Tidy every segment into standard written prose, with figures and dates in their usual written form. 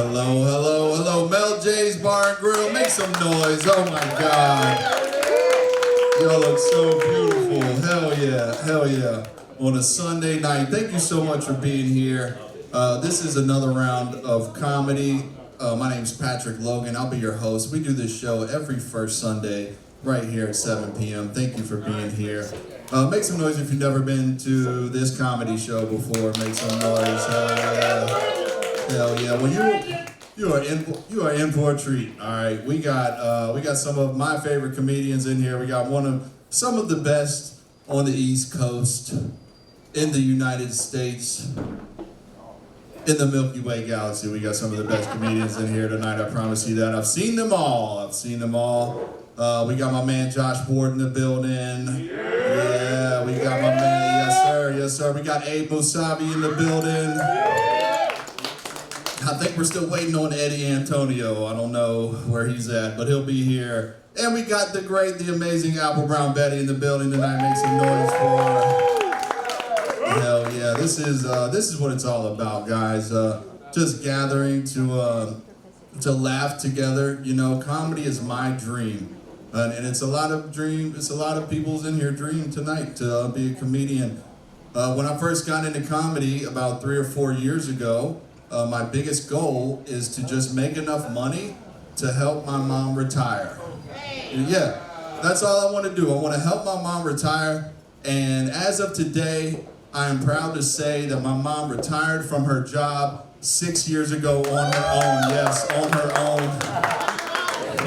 Hello, hello, hello. Mell J's Bar and Grill. Make some noise. Oh my God. Y'all look so beautiful. Hell yeah, hell yeah. On a Sunday night. Thank you so much for being here. This is another round of comedy. My name's Patrick Logan. I'll be your host. We do this show every first Sunday right here at 7 p.m. Thank you for being here. Make some noise if you've never been to this comedy show before. Make some noise. Hell yeah. Hell yeah. Well, you are in for a treat. All right. We got some of my favorite comedians in here. We got some of the best on the East Coast, in the United States, in the Milky Way galaxy. We got some of the best comedians in here tonight. I promise you that. I've seen them all. We got my man Josh Ward in the building. Yeah, we got my man, yes sir. We got Abe Mousavi in the building. I think we're still waiting on Eddy Antonio. I don't know where he's at, but he'll be here. And we got the great, the amazing Apple Brown Betty in the building tonight. Make some noise for her. Hell yeah, this is what it's all about, guys. Just gathering to laugh together. You know, comedy is my dream. And it's a lot of people's in here dream tonight to be a comedian. When I first got into comedy about 3 or 4 years ago, my biggest goal is to just make enough money to help my mom retire. Yeah, that's all I want to do. I want to help my mom retire. And as of today, I am proud to say that my mom retired from her job 6 years ago on her own. Yes, on her own.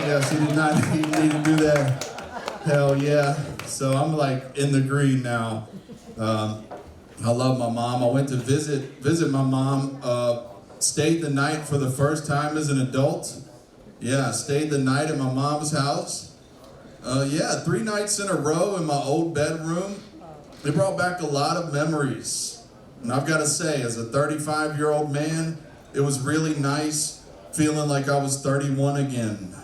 Yeah, she did not need to do that. Hell yeah. So I'm like in the green now. I love my mom. I went to visit my mom. Stayed the night for the first time as an adult. Yeah, stayed the night at my mom's house. 3 nights in a row in my old bedroom. They brought back a lot of memories. And I've got to say, as a 35-year-old man, it was really nice feeling like I was 31 again.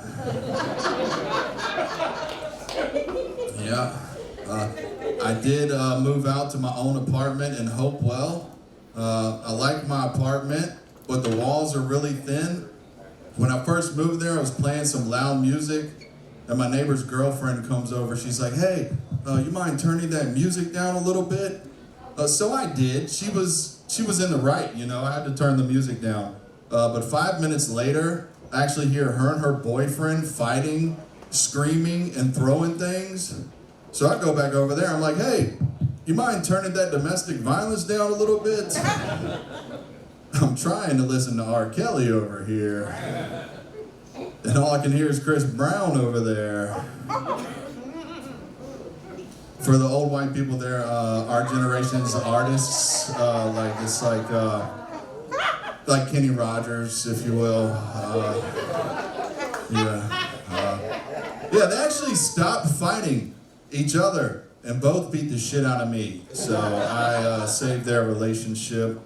Yeah. I did move out to my own apartment in Hopewell. I like my apartment, but the walls are really thin. When I first moved there, I was playing some loud music, and my neighbor's girlfriend comes over. She's like, "Hey, you mind turning that music down a little bit?" So I did. She was in the right, you know. I had to turn the music down. But 5 minutes later, I actually hear her and her boyfriend fighting, screaming, and throwing things. So I go back over there. I'm like, "Hey, you mind turning that domestic violence down a little bit?" I'm trying to listen to R. Kelly over here. And all I can hear is Chris Brown over there. For the old white people there, our generation's artists, like Kenny Rogers, if you will. They actually stopped fighting each other and both beat the shit out of me. So I saved their relationship.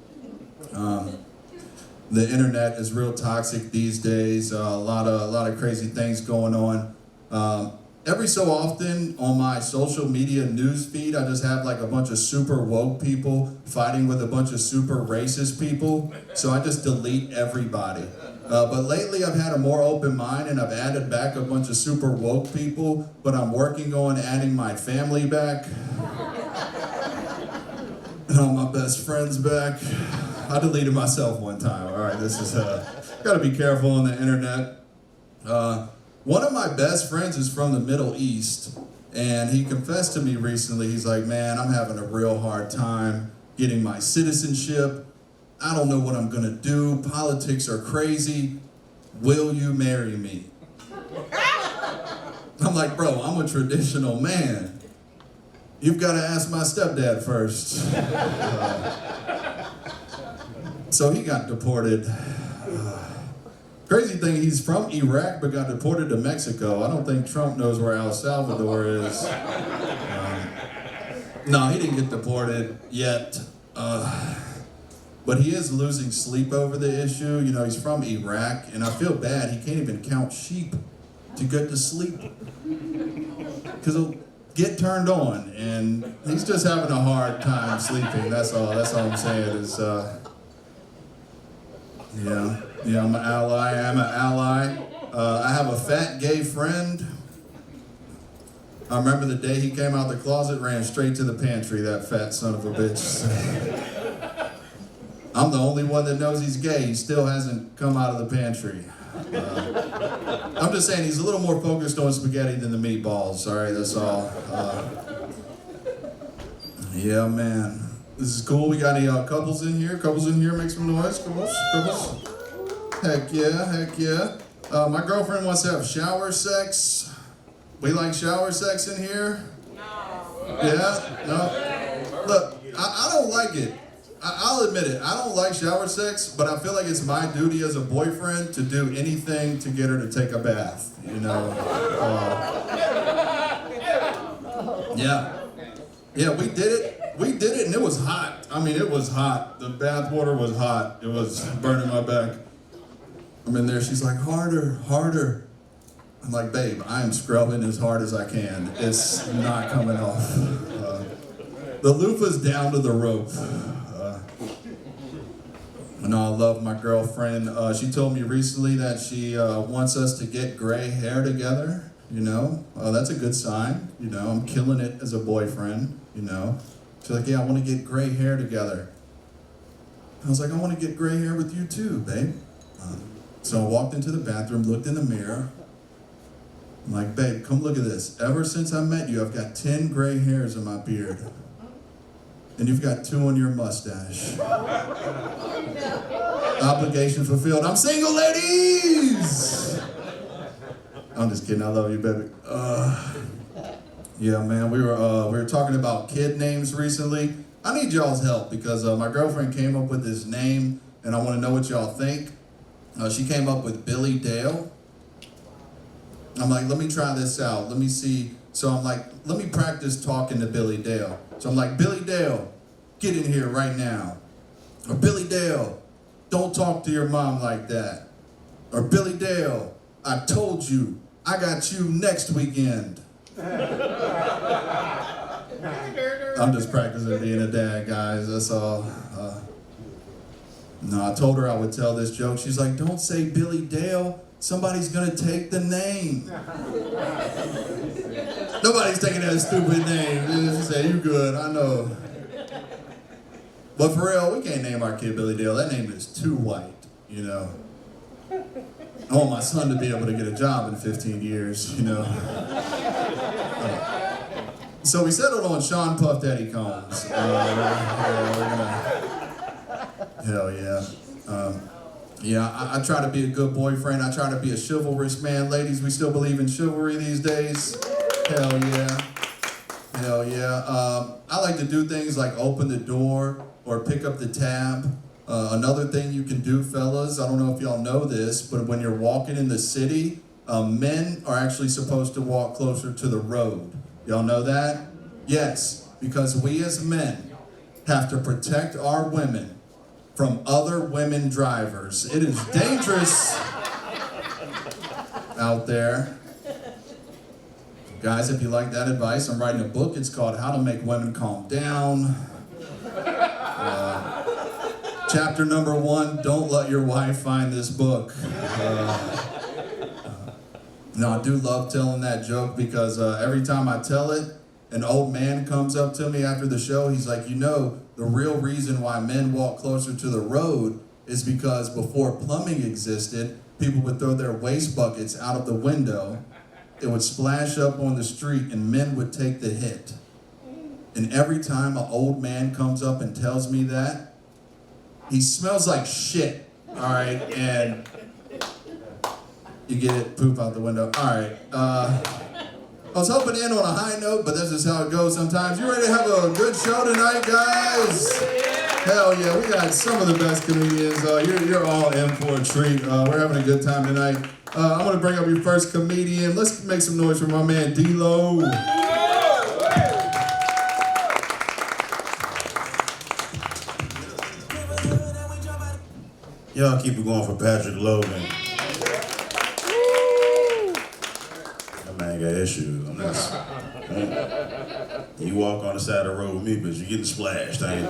The internet is real toxic these days. A lot of crazy things going on. Every so often on my social media news feed, I just have like a bunch of super woke people fighting with a bunch of super racist people. So I just delete everybody. But lately I've had a more open mind and I've added back a bunch of super woke people, but I'm working on adding my family back. And all my best friends back. I deleted myself one time. All right, this is, gotta be careful on the internet. One of my best friends is from the Middle East, and he confessed to me recently. He's like, "Man, I'm having a real hard time getting my citizenship. I don't know what I'm gonna do. Politics are crazy. Will you marry me?" I'm like, "Bro, I'm a traditional man. You've got to ask my stepdad first." So he got deported. Crazy thing, he's from Iraq but got deported to Mexico. I don't think Trump knows where El Salvador is. No, he didn't get deported yet. But he is losing sleep over the issue. You know, he's from Iraq, and I feel bad. He can't even count sheep to get to sleep. Because he'll get turned on, and he's just having a hard time sleeping. That's all I'm saying is... Yeah, I'm an ally. I have a fat gay friend. I remember the day he came out the closet, ran straight to the pantry, that fat son of a bitch. I'm the only one that knows he's gay. He still hasn't come out of the pantry. I'm just saying he's a little more focused on spaghetti than the meatballs, all right, that's all. Yeah, man. This is cool. We got any couples in here? Couples in here, make some noise. Couples. Heck yeah. My girlfriend wants to have shower sex. We like shower sex in here? No. Yeah? No? Look, I don't like it. I'll admit it. I don't like shower sex, but I feel like it's my duty as a boyfriend to do anything to get her to take a bath, you know? Yeah, we did it, and it was hot. I mean, it was hot. The bath water was hot. It was burning my back. I'm in there, she's like, harder. I'm like, babe, I am scrubbing as hard as I can. It's not coming off. The loofah's down to the rope. And I love my girlfriend. She told me recently that she wants us to get gray hair together, you know? That's a good sign, you know? I'm killing it as a boyfriend, you know? She's like, yeah, I want to get gray hair together. I was like, I want to get gray hair with you too, babe. So I walked into the bathroom, looked in the mirror. I'm like, babe, come look at this. Ever since I met you, I've got 10 gray hairs in my beard. And you've got 2 on your mustache. Obligation fulfilled. I'm single, ladies! I'm just kidding, I love you, baby. Yeah, man, we were talking about kid names recently. I need y'all's help because my girlfriend came up with this name and I want to know what y'all think. She came up with Billy Dale. I'm like, let me try this out. Let me see. So I'm like, let me practice talking to Billy Dale. So I'm like, Billy Dale, get in here right now. Or Billy Dale, don't talk to your mom like that. Or Billy Dale, I told you, I got you next weekend. I'm just practicing being a dad, guys, that's all. No, I told her I would tell this joke. She's like, don't say Billy Dale. Somebody's gonna take the name. Nobody's taking that stupid name. She said, you good, I know. But for real, we can't name our kid Billy Dale. That name is too white, you know. I want my son to be able to get a job in 15 years, you know. So we settled on Sean Puff Daddy Combs. Hell yeah. Yeah, I try to be a good boyfriend. I try to be a chivalrous man. Ladies, we still believe in chivalry these days. Hell yeah. Hell yeah. I like to do things like open the door or pick up the tab. Another thing you can do, fellas, I don't know if y'all know this, but when you're walking in the city, men are actually supposed to walk closer to the road. Y'all know that? Yes, because we as men have to protect our women from other women drivers. It is dangerous out there. Guys, if you like that advice, I'm writing a book. It's called How to Make Women Calm Down. Chapter number 1, don't let your wife find this book. No, I do love telling that joke because every time I tell it, an old man comes up to me after the show. He's like, you know, the real reason why men walk closer to the road is because before plumbing existed, people would throw their waste buckets out of the window. It would splash up on the street and men would take the hit. And every time an old man comes up and tells me that, he smells like shit, all right? And you get it, poop out the window. All right, I was hoping to end on a high note, but that's just how it goes sometimes. You ready to have a good show tonight, guys? Hell yeah, we got some of the best comedians. You're all in for a treat. We're having a good time tonight. I'm gonna bring up your first comedian. Let's make some noise for my man, DLo. Y'all keep it going for Patrick Logan. That man got issues. You walk on the side of the road with me, but you're getting splashed, ain't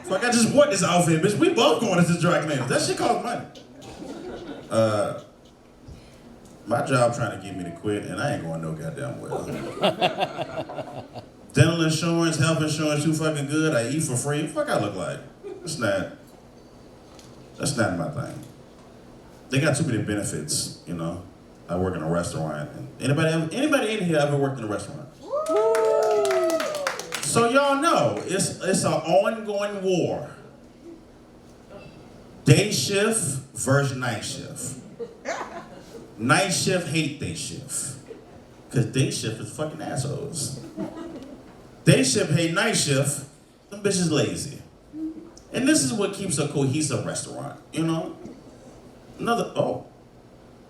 you? Fuck, I just bought this outfit, bitch. We both going to this dry cleaners. That shit costs money. My job trying to get me to quit, and I ain't going no goddamn well. Dental insurance, health insurance, too fucking good. I eat for free. Fuck I look like? That's not my thing. They got too many benefits, you know. I work in a restaurant. Anybody in here ever worked in a restaurant? So y'all know, it's an ongoing war. Day shift versus night shift. Night shift hate day shift. Because day shift is fucking assholes. Day shift hate night shift, them bitches lazy. And this is what keeps a cohesive restaurant, you know?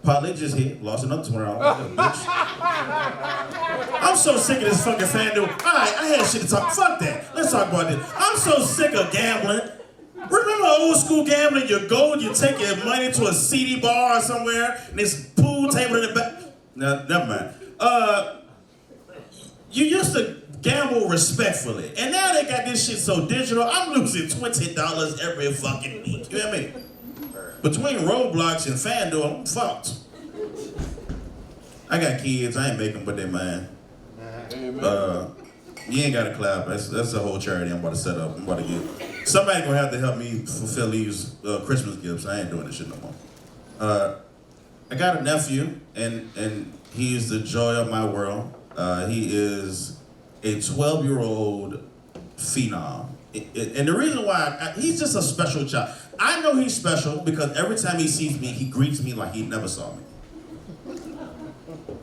Parlay just hit, lost another $20, bitch. I'm so sick of this fucking FanDuel. All right, I had shit to talk. Fuck that. Let's talk about this. I'm so sick of gambling. Remember old school gambling? You go and you take your money to a seedy bar or somewhere, and there's pool table in the back. No, never mind. You used to gamble respectfully, and now they got this shit so digital. I'm losing $20 every fucking week. You hear me? Between Roblox and FanDuel, I'm fucked. I got kids, I ain't making but they mine. You ain't gotta clap, that's a whole charity I'm about to set up. I'm about to get, somebody gonna have to help me fulfill these Christmas gifts. I ain't doing this shit no more. I got a nephew, and he is the joy of my world. He is a 12-year-old phenom. And the reason why, he's just a special child. I know he's special because every time he sees me, he greets me like he never saw me.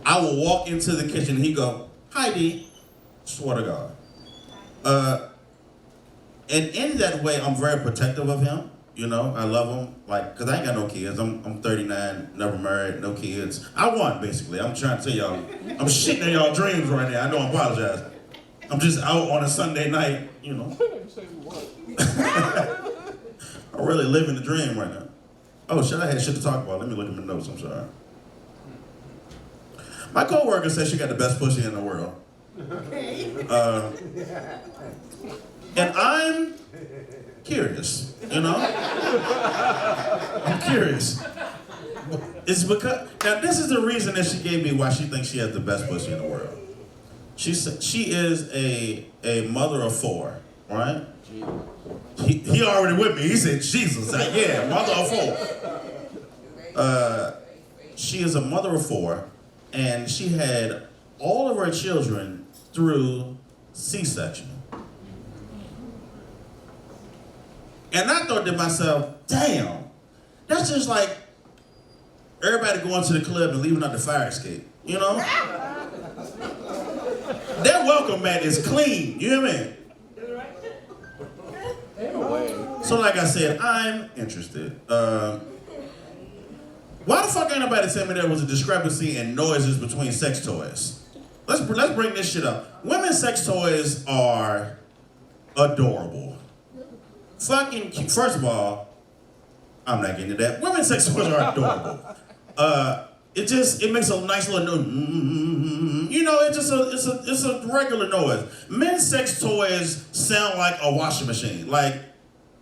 I will walk into the kitchen and he go, "Hi, D." Swear to God. And in that way, I'm very protective of him. You know, I love him, like, cause I ain't got no kids. I'm 39, never married, no kids. I won, basically. I'm trying to tell y'all, I'm shitting in y'all dreams right now. I know I apologize. I'm just out on a Sunday night, you know. I'm really living the dream right now. Oh shit, I had shit to talk about. Let me look at my notes, I'm sorry. My coworker said she got the best pussy in the world. And I'm curious, you know? I'm curious. It's because, now this is the reason that she gave me why she thinks she has the best pussy in the world. She is a mother of 4, right? He already with me. He said, Jesus. Like, yeah, mother of 4. She is a mother of 4, and she had all of her children through C-section. And I thought to myself, damn, that's just like everybody going to the club and leaving out the fire escape, you know? Their welcome mat is clean, you hear me? So like I said, I'm interested. Why the fuck ain't nobody tell me there was a discrepancy in noises between sex toys? Let's bring this shit up. Women's sex toys are adorable. Fucking cute. First of all, I'm not getting into that. Women's sex toys are adorable. It makes a nice little noise. You know, it's a regular noise. Men's sex toys sound like a washing machine. Like,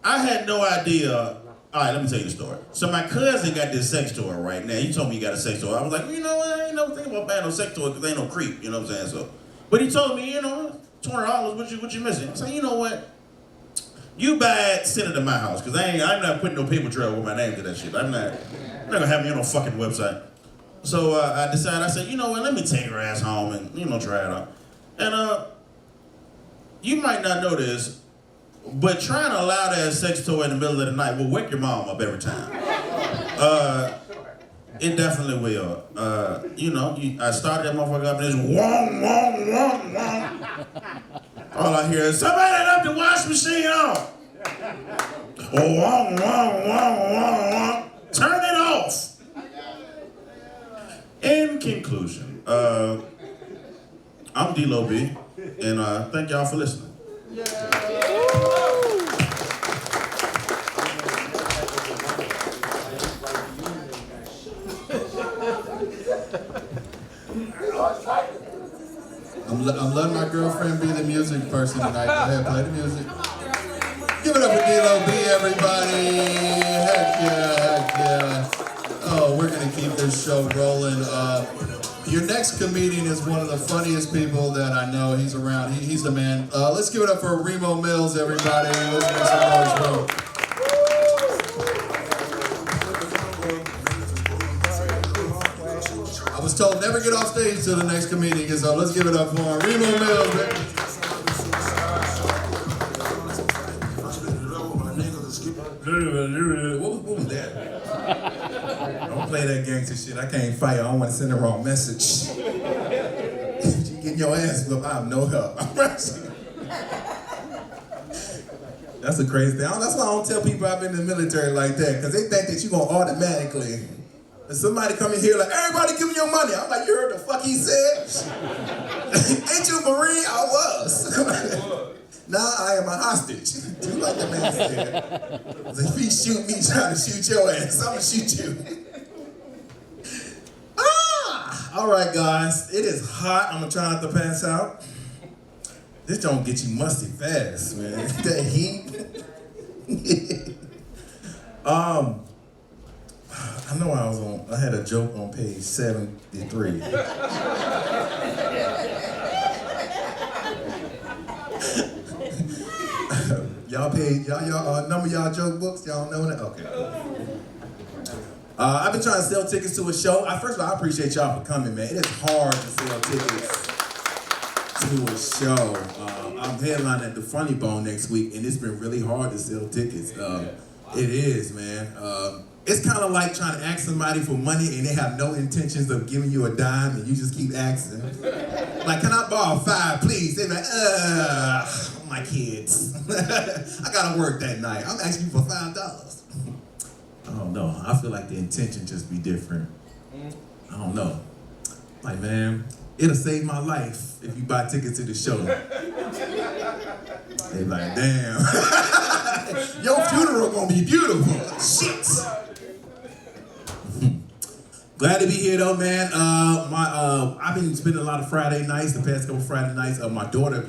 I had no idea. All right, let me tell you the story. So my cousin got this sex toy right now. He told me he got a sex toy. I was like, you know what? I ain't never think about buying no sex toy because they ain't no creep. You know what I'm saying? So, but he told me, you know, $20. What you missing? I said, you know what? You buy it, send it to my house because I'm not putting no paper trail with my name to that shit. I'm not gonna have me on no fucking website. So I decided. I said, you know what? Let me take her ass home and try it out. And you might not know this, but trying to allow that sex toy in the middle of the night will wake your mom up every time. It definitely will. You know, I started that motherfucker up and it's wong, wong, wong, wong. All I hear is, somebody left the washing machine on. Oh, wong, wong, wong, wong, wong. Turn it off. In conclusion, I'm DLo B, and thank y'all for listening. I'm letting my girlfriend be the music person tonight. Go ahead, play the music. Give it give it up for DLo B, everybody. Heck yeah, heck yeah. Oh, we're gonna keep this show rolling. Your next comedian is one of the funniest people that I know. He's around. He's the man. Let's give it up for Remo Millz, everybody. Let's make some noise, bro. I was told never get off stage till the next comedian, so let's give it up for him. Remo Millz, man. What was that? Don't play that gangster shit. I can't fight. I don't want to send the wrong message. If you get your ass whipped, I have no help. That's a crazy thing. That's why I don't tell people I've been in the military like that, because they think that you're going to automatically. And somebody come in here like, everybody give me your money. I'm like, you heard the fuck he said? Ain't you a Marine? I was. Now I am a hostage. Do like the man said. If he shoot me trying to shoot your ass, I'm gonna shoot you. All right, guys. It is hot. I'm gonna try not to pass out. This don't get you musty fast, man. That heat. I know I had a joke on page 73. Y'all number y'all joke books? Y'all know that? Okay. I've been trying to sell tickets to a show. First of all, I appreciate y'all for coming, man. It is hard to sell tickets to a show. I'm headlining at the Funny Bone next week, and it's been really hard to sell tickets. It is, man. It's kind of like trying to ask somebody for money and they have no intentions of giving you a dime and you just keep asking. Like, can I borrow $5, please? They're like, my kids. I gotta work that night. I'm asking you for $5. I don't know. I feel like the intention just be different. I don't know. Like, man, it'll save my life if you buy tickets to the show. They like, damn. Your funeral gonna be beautiful. Shit. Glad to be here though, man. I've been spending a lot of Friday nights, the past couple Friday nights. My daughter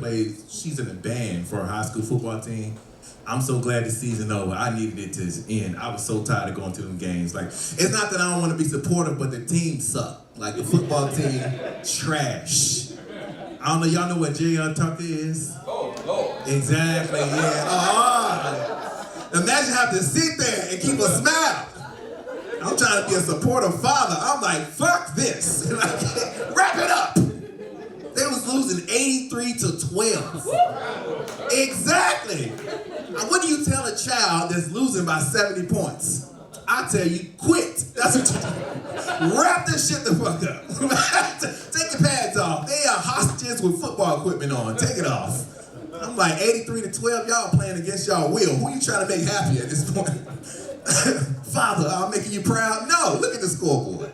she's in a band for her high school football team. I'm so glad the season over. I needed it to end. I was so tired of going to them games. Like, it's not that I don't want to be supportive, but the team sucked. Like, the football team, trash. I don't know, y'all know what J.R. Tucker is? Oh. Exactly, yeah. Imagine having to sit there and keep a smile. I'm trying to be a supportive father. I'm like, fuck this. Wrap it up. They was losing 83-12. Exactly. What do you tell a child that's losing by 70 points? I tell you, quit. That's what you do. Wrap this shit the fuck up. Take your pads off. They are hostages with football equipment on. Take it off. I'm like, 83-12, y'all playing against y'all will. Who you trying to make happy at this point? Father, I'm making you proud? No, look at the scoreboard.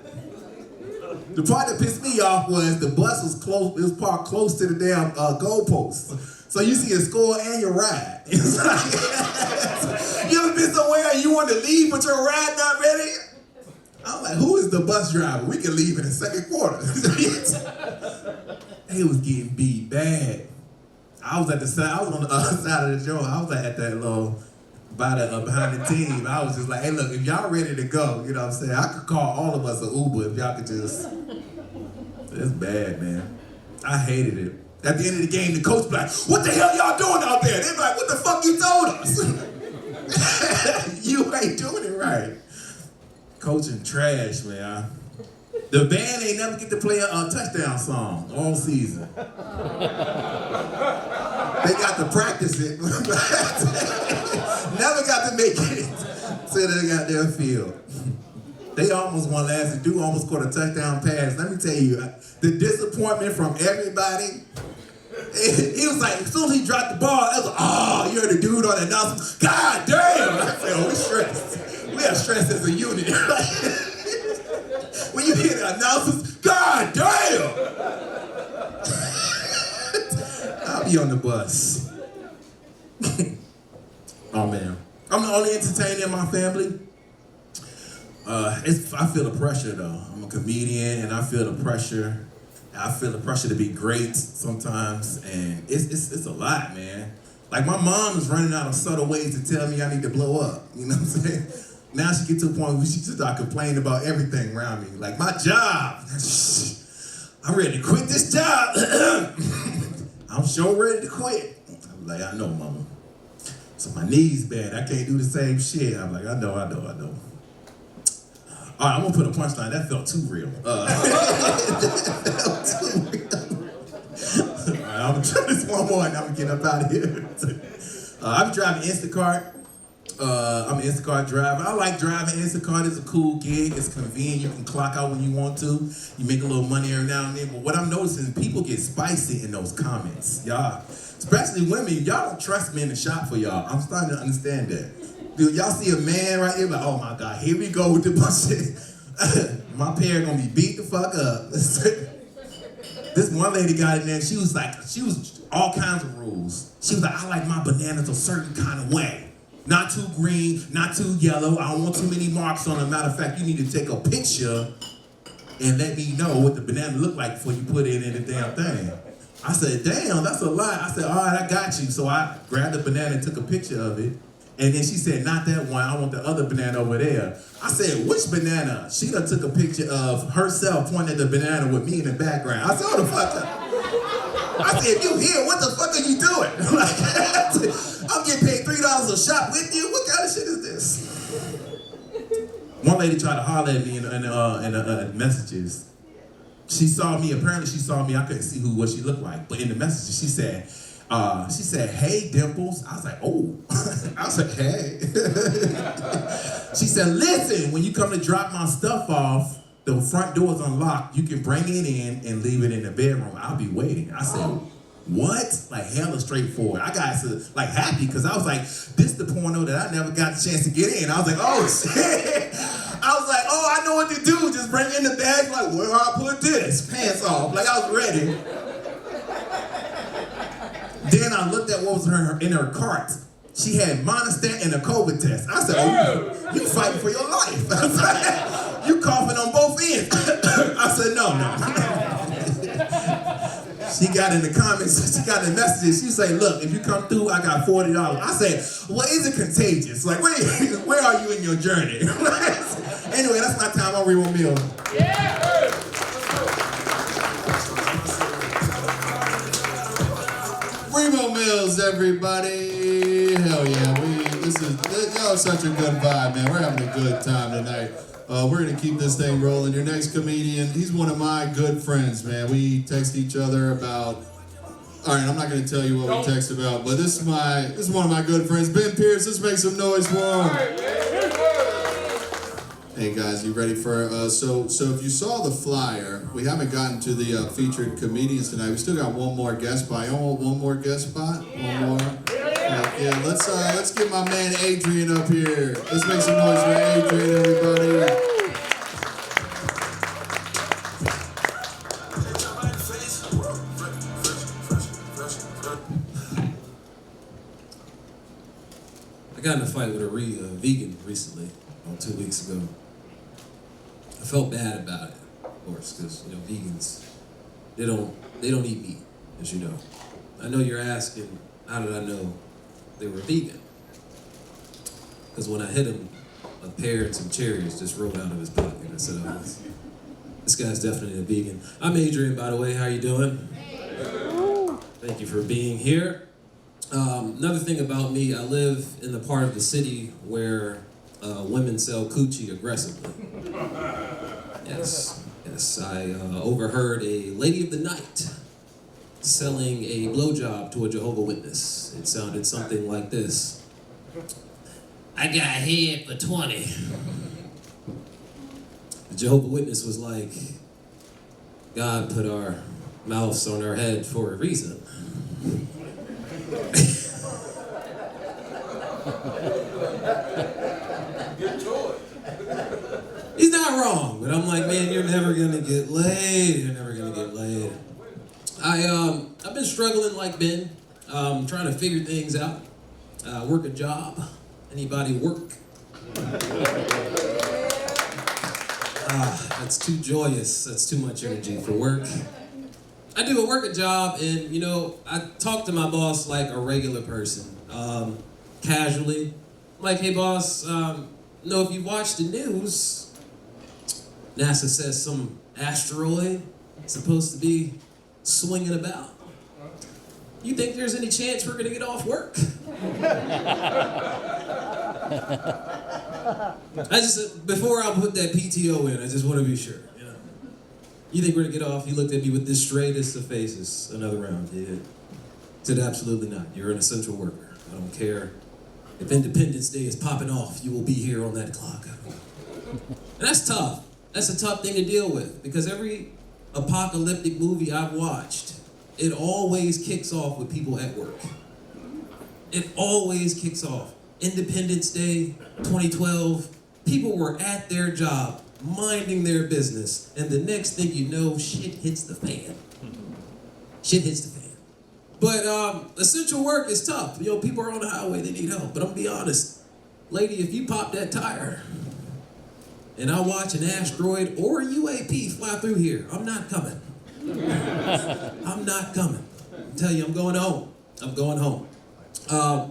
The part that pissed me off was the bus was close, it was parked close to the damn goalpost. So you see a score and your ride. It's like, you ever been somewhere and you want to leave but your ride not ready? I'm like, who is the bus driver? We can leave in the second quarter. They was getting beat bad. I was on the other side of the joint. I was at that little, behind the team. I was just like, hey, look, if y'all ready to go, you know what I'm saying? I could call all of us an Uber if y'all could just. It's bad, man. I hated it. At the end of the game, the coach be like, what the hell y'all doing out there? They be like, what the fuck you told us? You ain't doing it right. Coaching trash, man. The band ain't never get to play a touchdown song all season. They got to practice it. Never got to make it to the goddamn field. They almost won last. The dude almost caught a touchdown pass. Let me tell you, the disappointment from everybody. He was like, as soon as he dropped the ball, I was like, oh, you're the dude on the announcement. God damn! I said, oh, we're stressed. We are stressed as a unit. When you hear the announcements, God damn! I'll be on the bus. Oh man, I'm the only entertainer in my family. I feel the pressure though. I'm a comedian and I feel the pressure. I feel the pressure to be great sometimes, and it's a lot, man. Like my mom is running out of subtle ways to tell me I need to blow up. You know what I'm saying? Now she get to a point where she just start complaining about everything around me. Like my job. I'm ready to quit this job. I'm sure ready to quit. I'm like, I know, mama. So my knees bad. I can't do the same shit. I'm like, I know. All right, I'm gonna put a punchline. That felt too real. That felt too real. All right, I'm gonna try this one more and I'm gonna get up out of here. I'm driving Instacart. I'm an Instacart driver. I like driving Instacart. It's a cool gig. It's convenient. You can clock out when you want to. You make a little money every now and then. But what I'm noticing, people get spicy in those comments. Y'all, especially women, y'all don't trust men to shop for y'all. I'm starting to understand that. Dude, y'all see a man right here, like, oh my God, here we go with the bullshit. My pair gonna be beat the fuck up. This one lady got in there, she was all kinds of rules. She was like, I like my bananas a certain kind of way. Not too green, not too yellow. I don't want too many marks on them. Matter of fact, you need to take a picture and let me know what the banana look like before you put it in the damn thing. I said, damn, that's a lot. I said, all right, I got you. So I grabbed the banana and took a picture of it. And then she said, not that one, I want the other banana over there. I said, which banana? She done took a picture of herself pointing at the banana with me in the background. I said, oh, the fuck up. I said, if you here, what the fuck are you doing? Like, I'm getting paid $3 a shop with you? What kind of shit is this? One lady tried to holler at me in messages. She saw me, apparently she saw me, I couldn't see what she looked like. But in the messages, she said, hey, Dimples. I was like, oh. I was like, hey. She said, listen, when you come to drop my stuff off, the front door's unlocked. You can bring it in and leave it in the bedroom. I'll be waiting. I said, what? Like, hella straightforward. I got like happy because I was like, this the porno that I never got the chance to get in. I was like, oh, shit. I was like, oh, I know what to do. Just bring in the bag. Like, where do I put this? Pants off. Like, I was ready. Then I looked at what was in her cart. She had monostat and a COVID test. I said, oh, you fighting for your life. I was like, you coughing on both ends. I said, no. She got in the comments, she got in the messages. She said, look, if you come through, I got $40. I said, well, is it contagious? Like, where are you in your journey? Anyway, that's my time on Remo Millz. Yeah. Remo Millz, everybody. Hell yeah, y'all are such a good vibe, man. We're having a good time tonight. We're gonna keep this thing rolling. Your next comedian, he's one of my good friends, man. We text each other about, all right, I'm not gonna tell you what we text about, but this is one of my good friends, Ben Pierce. Let's make some noise for him. Hey guys, you ready for, so if you saw the flyer, we haven't gotten to the featured comedians tonight. We still got one more guest spot. You want one more guest spot? One more? Yeah, let's get my man Adrian up here. Let's make some noise for Adrian, everybody. I got in a fight with a vegan recently, 2 weeks ago. I felt bad about it, of course, because vegans, they don't eat meat, as you know. I know you're asking, how did I know they were vegan? Because when I hit him, a pear and some cherries just rolled out of his pocket. I said, oh, this guy's definitely a vegan. I'm Adrian, by the way. How you doing? Thank you for being here. Another thing about me, I live in the part of the city where women sell coochie aggressively. Yes, I overheard a lady of the night selling a blowjob to a Jehovah's Witness. It sounded something like this. I got head for 20. The Jehovah's Witness was like, God put our mouths on our head for a reason. He's not wrong, but I'm like, man, you're never gonna get laid. You're never gonna get laid. I've been struggling like Ben, trying to figure things out. Work a job. Anybody work? That's too joyous. That's too much energy for work. I do a work job, and you know, I talk to my boss like a regular person, casually. I'm like, hey boss, you know, if you watch the news, NASA says some asteroid is supposed to be swinging about. You think there's any chance we're gonna get off work? I just, before I put that PTO in, I just want to be sure. You know, you think we're gonna get off? He looked at me with the straightest of faces. Another round, he said, absolutely not. You're an essential worker. I don't care if Independence Day is popping off. You will be here on that clock. And that's tough. That's a tough thing to deal with because every apocalyptic movie I've watched, it always kicks off with people at work. It always kicks off. Independence Day, 2012, people were at their job, minding their business, and the next thing you know, shit hits the fan. Shit hits the fan. But essential work is tough. You know, people are on the highway, they need help. But I'm gonna be honest, lady, if you pop that tire, and I watch an asteroid or a UAP fly through here, I'm not coming. I'm not coming. I tell you, I'm going home. I'm going home. A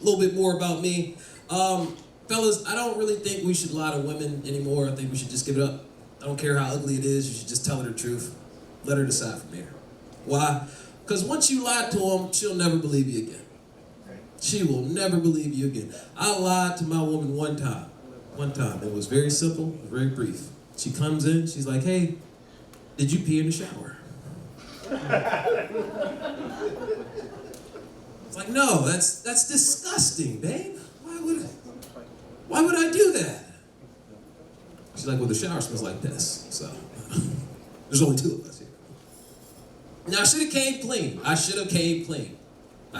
little bit more about me. Fellas, I don't really think we should lie to women anymore. I think we should just give it up. I don't care how ugly it is. You should just tell her the truth. Let her decide from there. Why? Because once you lie to them, she'll never believe you again. She will never believe you again. I lied to my woman one time. One time. It was very simple, very brief. She comes in, she's like, hey, did you pee in the shower? It's like, no, that's disgusting, babe. Why would I do that? She's like, well, the shower smells like this, so there's only two of us here. Now, I should have came clean. I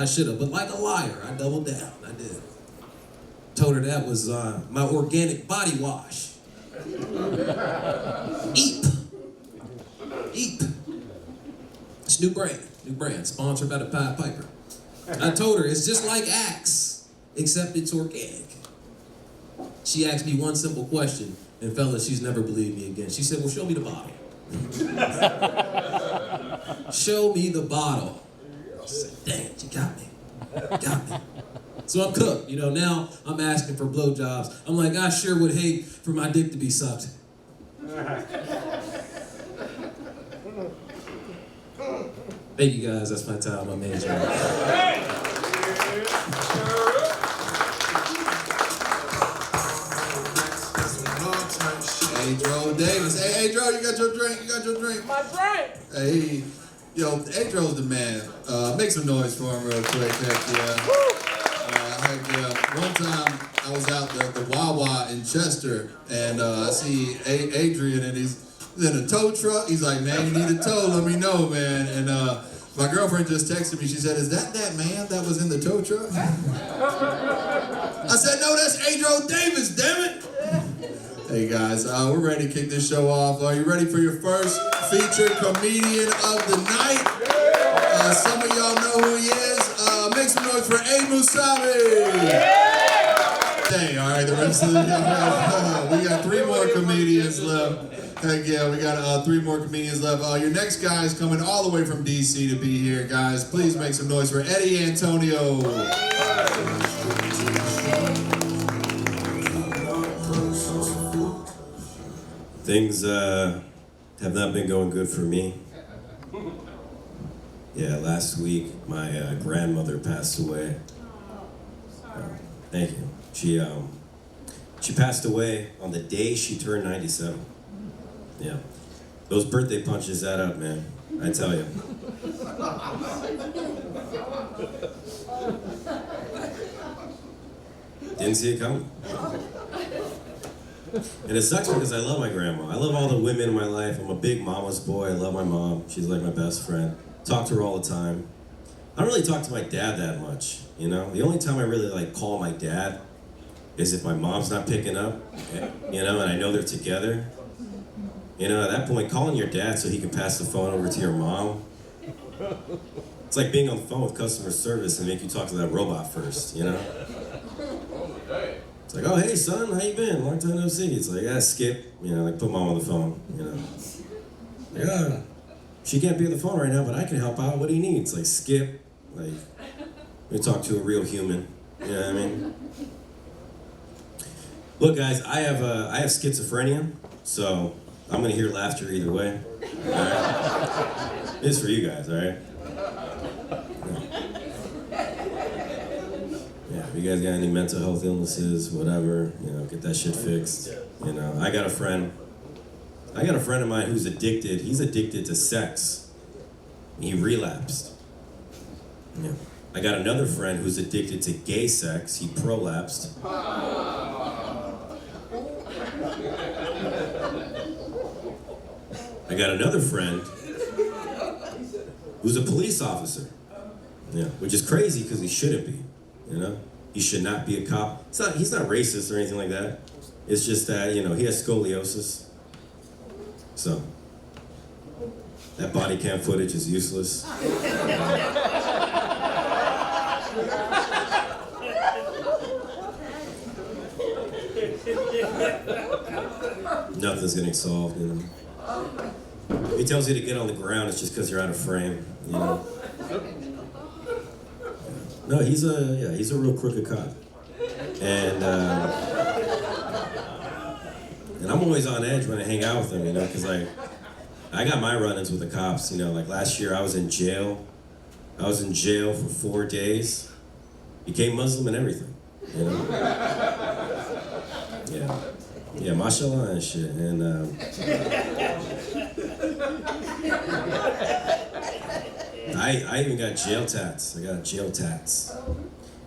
should have, but like a liar, I doubled down. I did. Told her that was my organic body wash. Eep. It's new brand, sponsored by the Pied Piper. I told her it's just like Axe, except it's organic. She asked me one simple question, and fellas, she's never believed me again. She said, well, show me the bottle. Show me the bottle. I said, dang it, you got me. So I'm cooked, you know, now I'm asking for blowjobs. I'm like, I sure would hate for my dick to be sucked. Thank you guys, that's my time, my man. Adro Davis. Hey, Adro, you got your drink? My drink. Hey, yo, Adro's the man. Make some noise for him real quick. Heck yeah. One time I was out the Wawa in Chester, and I see Adrian, and he's in a tow truck. He's like, man, you need a tow, let me know, man. And my girlfriend just texted me. She said, is that man that was in the tow truck? I said, no, that's Adro Davis, damn it. Hey guys, we're ready to kick this show off. Are you ready for your first featured comedian of the night? Some of y'all know who he is. Make some noise for Abe Mousavi. Hey, all right, the rest of the we got 3 more comedians left. Heck yeah, we got 3 more comedians left. Your next guy is coming all the way from DC to be here, guys. Please make some noise for Eddy Antonio. Things have not been going good for me. Yeah, last week my grandmother passed away. Thank you. She passed away on the day she turned 97. Yeah, those birthday punches add up, man. I tell you. Didn't see it coming. And it sucks because I love my grandma. I love all the women in my life. I'm a big mama's boy. I love my mom. She's like my best friend. Talk to her all the time. I don't really talk to my dad that much, you know? The only time I really call my dad is if my mom's not picking up, you know, and I know they're together. You know, at that point, calling your dad so he can pass the phone over to your mom, it's like being on the phone with customer service and make you talk to that robot first, you know? It's like, oh, hey, son, how you been? Long time no see. It's like, Skip. You know, put mom on the phone, you know. Yeah. she can't be on the phone right now, but I can help out. What do you need? It's like, skip. Like, we talk to a real human. You know what I mean? Look, guys, I have schizophrenia, so I'm gonna hear laughter either way. All right? It's for you guys, all right? Yeah, if you guys got any mental health illnesses, whatever, you know, get that shit fixed. You know, I got a friend of mine who's addicted. He's addicted to sex. He relapsed. Yeah. I got another friend who's addicted to gay sex. He prolapsed. I got another friend who's a police officer. Yeah, which is crazy because he shouldn't be. You know, he should not be a cop. He's not racist or anything like that. It's just that, you know, he has scoliosis. So that body cam footage is useless. Nothing's getting solved, you know. If he tells you to get on the ground, it's just because you're out of frame, you know. No, he's a real crooked cop, and I'm always on edge when I hang out with him, you know, because like I got my run-ins with the cops, you know. Like last year, I was in jail. I was in jail for 4 days. Became Muslim and everything, you know. Yeah, mashallah and shit, and I even got jail tats. I got jail tats.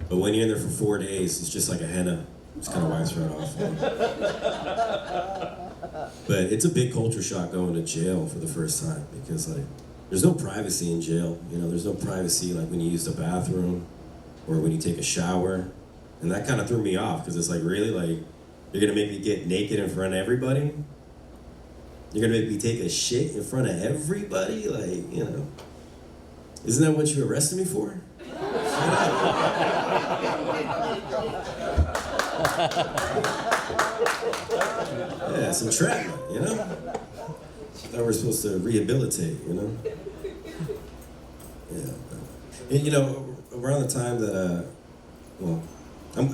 But when you're in there for 4 days, it's just like a henna. Just kind of wipes right off. But it's a big culture shock going to jail for the first time because like there's no privacy in jail. You know, there's no privacy like when you use the bathroom or when you take a shower. And that kind of threw me off because it's like, really, like, you're gonna make me get naked in front of everybody? You're gonna make me take a shit in front of everybody? Like, you know, isn't that what you arrested me for? Yeah, it's entrapment, you know? Thought we were supposed to rehabilitate, you know? Yeah. And, you know, around the time that, I'm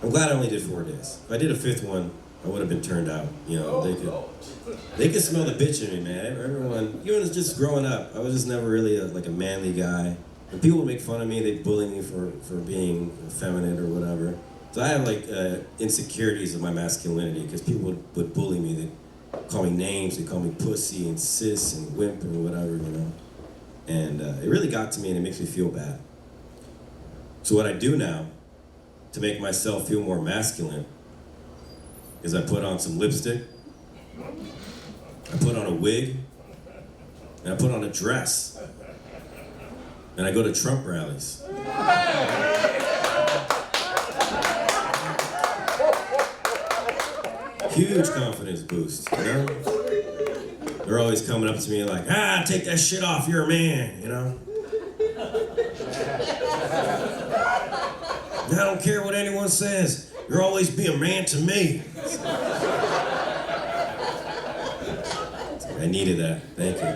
glad I only did 4 days. If I did a 5th one, I would have been turned out. You know, they could smell the bitch in me, man. Everyone, even just growing up, I was just never really a manly guy. And people would make fun of me, they'd bully me for being feminine or whatever. So I have like insecurities of my masculinity because people would bully me. They'd call me names, they'd call me pussy and cis and wimp and whatever, you know. And it really got to me and it makes me feel bad. So what I do now to make myself feel more masculine is I put on some lipstick, I put on a wig, and I put on a dress. And I go to Trump rallies. Huge confidence boost, you know? They're always coming up to me like, take that shit off, you're a man, you know? I don't care what anyone says, you'll always be a man to me. I needed that, thank you.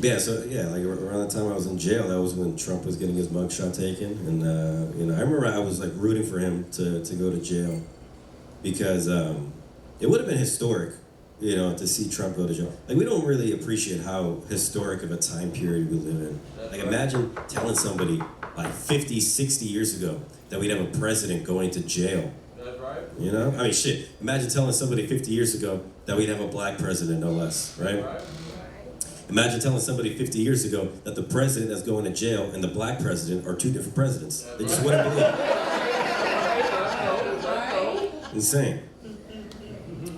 Yeah, so yeah, like around the time I was in jail, that was when Trump was getting his mugshot taken, and you know, I remember I was like rooting for him to go to jail because it would have been historic, you know, to see Trump go to jail. Like we don't really appreciate how historic of a time period we live in. Like imagine telling somebody like 50, 60 years ago that we'd have a president going to jail. That's right. You know, I mean, shit. Imagine telling somebody 50 years ago that we'd have a black president, no less, right? Imagine telling somebody 50 years ago that the president that's going to jail and the black president are 2 different presidents. They just wouldn't believe it. Insane.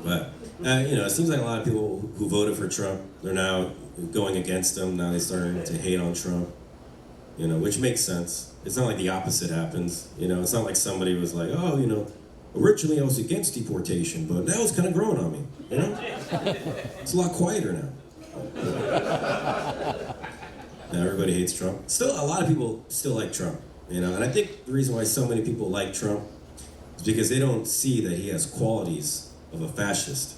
But, you know, it seems like a lot of people who voted for Trump, they're now going against him. Now they're starting to hate on Trump, you know, which makes sense. It's not like the opposite happens. You know, it's not like somebody was like, oh, you know, originally I was against deportation, but now it's kind of growing on me, you know? It's a lot quieter now. Now everybody hates Trump. Still, a lot of people still like Trump, you know, and I think the reason why so many people like Trump is because they don't see that he has qualities of a fascist.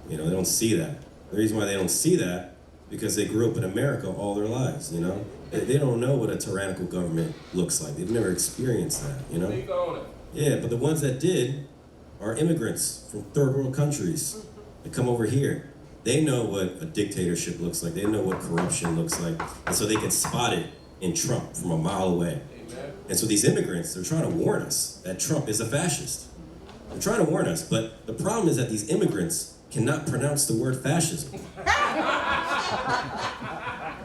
You know, they don't see that. The reason why they don't see that, because they grew up in America all their lives, you know? They don't know what a tyrannical government looks like. They've never experienced that, you know? Yeah, but the ones that did are immigrants from third world countries that come over here. They know what a dictatorship looks like. They know what corruption looks like. And so they can spot it in Trump from a mile away. And so these immigrants, they're trying to warn us that Trump is a fascist. They're trying to warn us, but the problem is that these immigrants cannot pronounce the word fascism.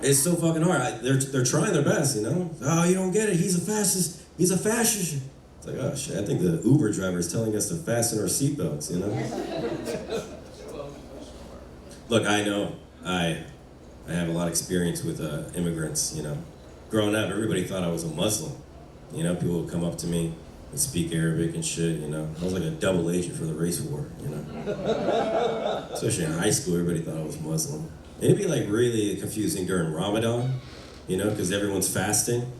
It's so fucking hard. They're trying their best, you know? Oh, you don't get it. He's a fascist. He's a fascist. It's like, oh shit, I think the Uber driver is telling us to fasten our seatbelts, you know? Look, I know I have a lot of experience with immigrants, you know. Growing up, everybody thought I was a Muslim. You know, people would come up to me and speak Arabic and shit, you know. I was like a double agent for the race war, you know. Especially in high school, everybody thought I was Muslim. And it'd be like really confusing during Ramadan, you know, because everyone's fasting.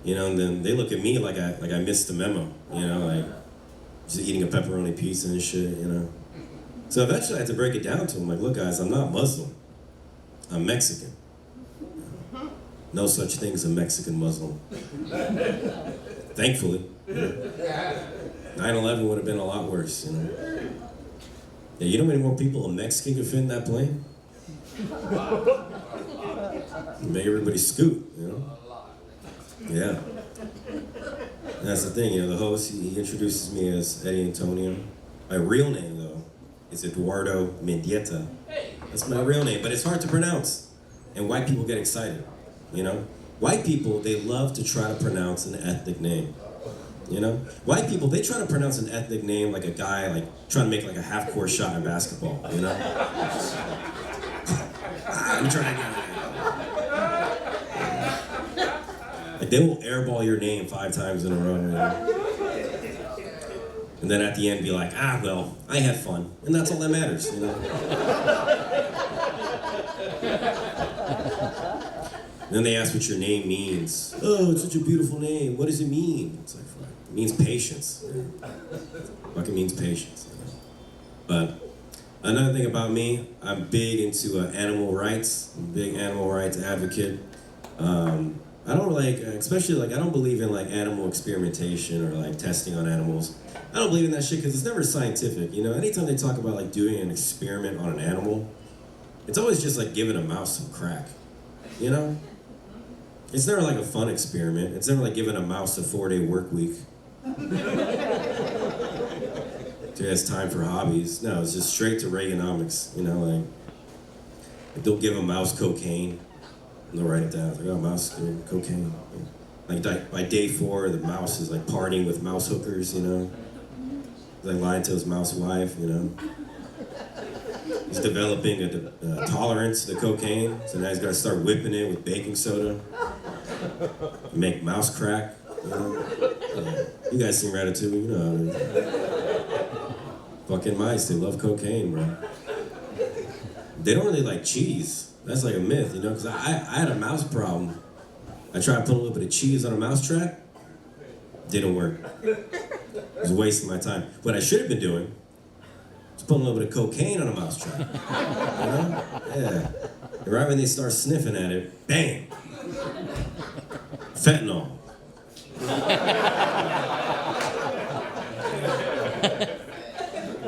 You know, and then they look at me like I missed the memo, you know, like just eating a pepperoni pizza and shit, you know. So eventually I had to break it down to them, like, look guys, I'm not Muslim, I'm Mexican. No such thing as a Mexican Muslim. Thankfully. You know? 9/11 would have been a lot worse, you know. Yeah, you know how many more people a Mexican could fit in that plane? Make everybody scoot, you know? Yeah. And that's the thing, you know, the host, he introduces me as Eddy Antonio. My real name, though, is Eduardo Mendieta. That's my real name, but it's hard to pronounce. And white people get excited, you know? White people, they love to try to pronounce an ethnic name, you know? White people, they try to pronounce an ethnic name like a guy, like, trying to make like a half-court shot in basketball, you know? I'm trying to like, they will airball your name 5 times in a row, you know? And then at the end be like, ah, well, I had fun. And that's all that matters, you know? And then they ask what your name means. Oh, it's such a beautiful name. What does it mean? It's like, fuck, it means patience. Fucking means patience, you know? But another thing about me, I'm big into animal rights. I'm a big animal rights advocate. I don't like, especially like, I don't believe in like animal experimentation or like testing on animals. I don't believe in that shit because it's never scientific, you know? Anytime they talk about like doing an experiment on an animal, it's always just like giving a mouse some crack, you know? It's never like a fun experiment. It's never like giving a mouse a 4-day work week. So it has time for hobbies. No, it's just straight to Reaganomics, you know, like they'll give a mouse cocaine and they'll write it down. It's like, oh, mouse doing cocaine. Like by day 4, the mouse is like partying with mouse hookers, you know? Like lying to his mouse wife, you know? He's developing a tolerance to cocaine, so now he's got to start whipping it with baking soda. Make mouse crack, you know? You guys seen Ratatouille, you know. Fucking mice, they love cocaine, bro. They don't really like cheese. That's like a myth, you know, because I had a mouse problem. I tried to put a little bit of cheese on a mouse trap. Didn't work. It was wasting my time. What I should have been doing was putting a little bit of cocaine on a mouse trap. You know? Yeah. And right when they start sniffing at it, bang! Fentanyl.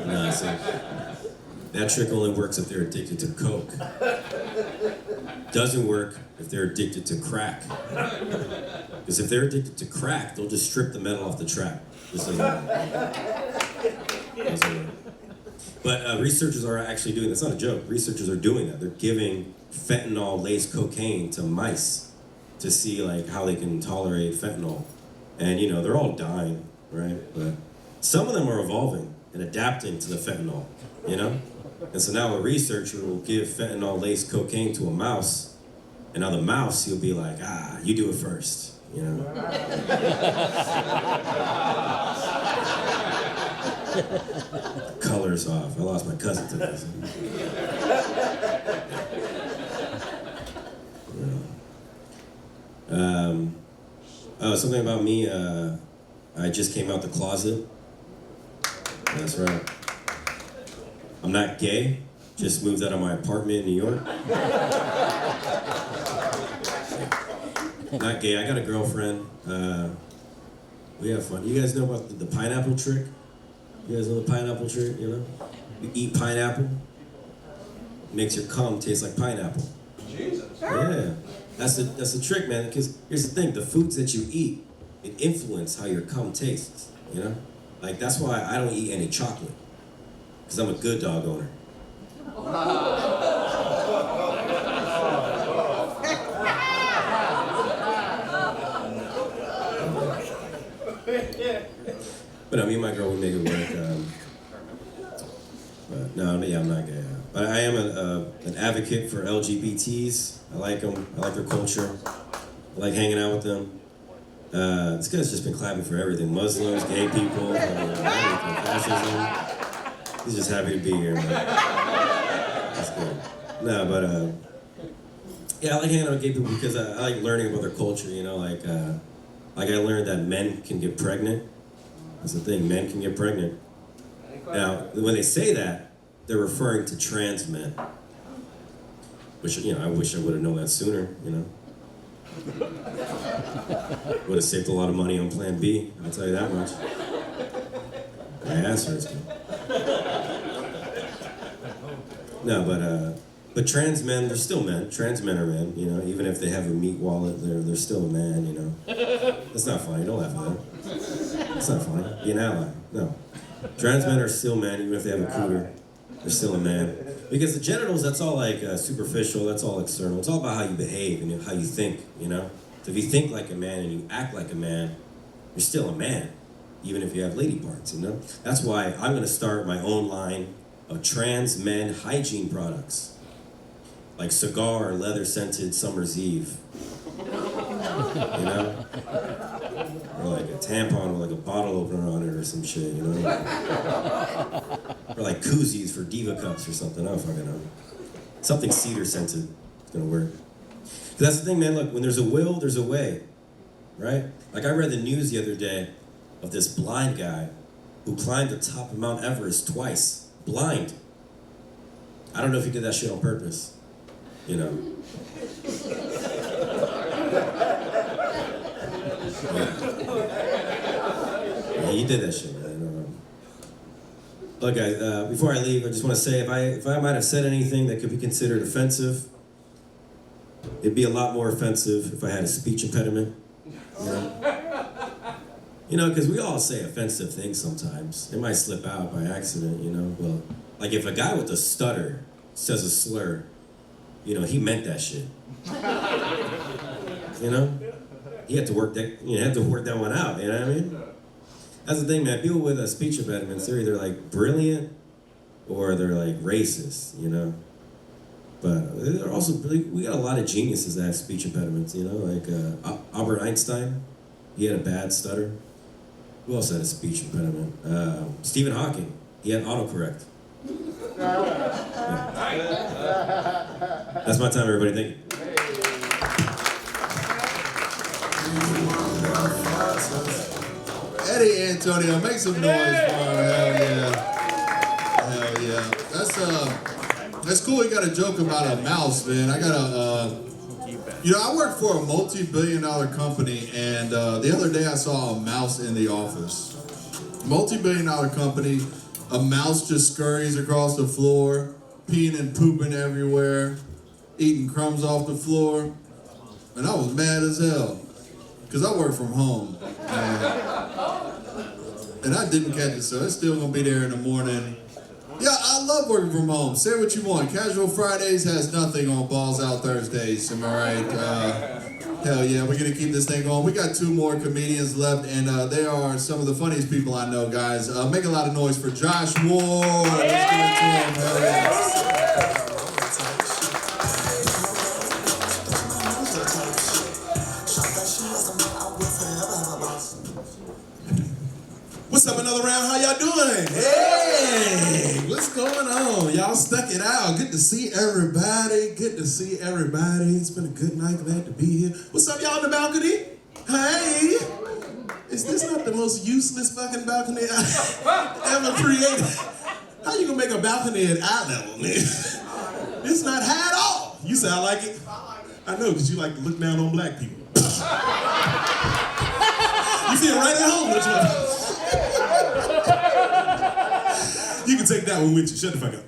No, so that trick only works if they're addicted to coke. Doesn't work if they're addicted to crack. Because if they're addicted to crack, they'll just strip the metal off the trap. This doesn't work. Doesn't work. But researchers are actually doing, that's not a joke, researchers are doing that. They're giving fentanyl-laced cocaine to mice to see like how they can tolerate fentanyl. And you know, they're all dying, right? But some of them are evolving and adapting to the fentanyl, you know? And so now a researcher will give fentanyl-laced cocaine to a mouse, and now the mouse, he'll be like, ah, you do it first, you know? Colors off. I lost my cousin to this. Oh, something about me, I just came out the closet. That's right. I'm not gay. Just moved out of my apartment in New York. Not gay. I got a girlfriend. We have fun. You guys know about the pineapple trick? You guys know the pineapple trick, you know? You eat pineapple, makes your cum taste like pineapple. Jesus. Yeah. That's the trick, man, because here's the thing, the foods that you eat, it influence how your cum tastes, you know? Like, that's why I don't eat any chocolate, because I'm a good dog owner. But me and my girl, we make it work. But no, yeah, I'm not gay. But I am an advocate for LGBTs. I like them. I like their culture. I like hanging out with them. This guy's just been clapping for everything. Muslims, gay people, everything, fascism. He's just happy to be here, man. That's good. No, but yeah, I like hanging out with gay people because I like learning about their culture, you know, like I learned that men can get pregnant. That's the thing, men can get pregnant. Now, when they say that, they're referring to trans men. Which, you know, I wish I would have known that sooner, you know. Would have saved a lot of money on Plan B, I'll tell you that much. My ass hurts, No, but trans men, they're still men. Trans men are men, you know. Even if they have a meat wallet, they're still a man, you know. That's not funny, don't laugh at that. That's not funny. Be an ally. No. Trans men are still men, even if they have a cooter. They're still a man. Because the genitals, that's all like superficial, that's all external. It's all about how you behave and how you think, you know? So if you think like a man and you act like a man, you're still a man, even if you have lady parts, you know? That's why I'm gonna start my own line of trans men hygiene products. Like cigar or leather scented Summer's Eve. You know? Or like a tampon with like a bottle opener on it or some shit, you know? Or like koozies for diva cups or something, I don't fucking know. Something cedar scented, it's gonna work. But that's the thing, man, look, when there's a will, there's a way, right? Like I read the news the other day of this blind guy who climbed the top of Mount Everest twice, blind. I don't know if he did that shit on purpose, you know? Yeah, he did that shit, man. Look, guys, before I leave, I just want to say if I might have said anything that could be considered offensive, it'd be a lot more offensive if I had a speech impediment. You know, because we all say offensive things sometimes. It might slip out by accident, you know. Well, like if a guy with a stutter says a slur, you know, he meant that shit. You know, he had to work that. You know, had to work that one out. You know what I mean? That's the thing, man. People with speech impediments, they're either like brilliant or they're like racist, you know. But they're also we got a lot of geniuses that have speech impediments, you know, like Albert Einstein. He had a bad stutter. Who else had a speech impediment? Stephen Hawking. He had autocorrect. Yeah. That's my time, everybody. Thank you. Eddy Antonio, make some noise for him. Hell yeah. Hell yeah. That's cool. You got a joke about a mouse, man. I got you know, I work for a multi-billion-dollar company, and the other day I saw a mouse in the office. Multi-billion-dollar company, a mouse just scurries across the floor, peeing and pooping everywhere, eating crumbs off the floor, and I was mad as hell, because I work from home. And I didn't catch it, so it's still gonna be there in the morning. Yeah, I love working from home. Say what you want. Casual Fridays has nothing on Balls Out Thursdays. Am I right? Hell yeah, we're gonna keep this thing going. We got 2 more comedians left, and they are some of the funniest people I know, guys. Make a lot of noise for Josh Ward. Let's give it to him. Hell yeah. What's up, another round? How y'all doing? Hey, what's going on? Y'all stuck it out. Good to see everybody. Good to see everybody. It's been a good night. Glad to be here. What's up, y'all in the balcony? Hey, is this not the most useless fucking balcony I ever created? How you gonna make a balcony at eye level, man? It's not high at all. You sound like it. I know, because you like to look down on black people. You feel right at home, don't you? You can take that one with you. Shut the fuck up.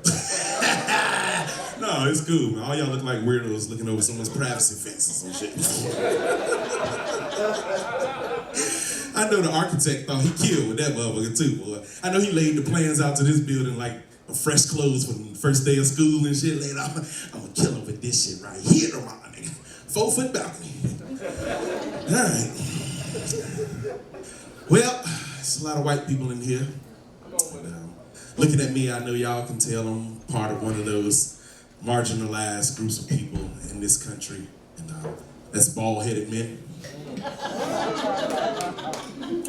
No, it's cool, man. All y'all look like weirdos looking over someone's privacy fences and shit. I know the architect thought he killed with that motherfucker too, boy. I know he laid the plans out to this building like fresh clothes from the first day of school and shit. Laid out, I'm gonna kill him with this shit right here tomorrow, nigga. 4-foot balcony. All right. Well, there's a lot of white people in here. But, looking at me, I know y'all can tell I'm part of one of those marginalized groups of people in this country, and that's bald-headed men.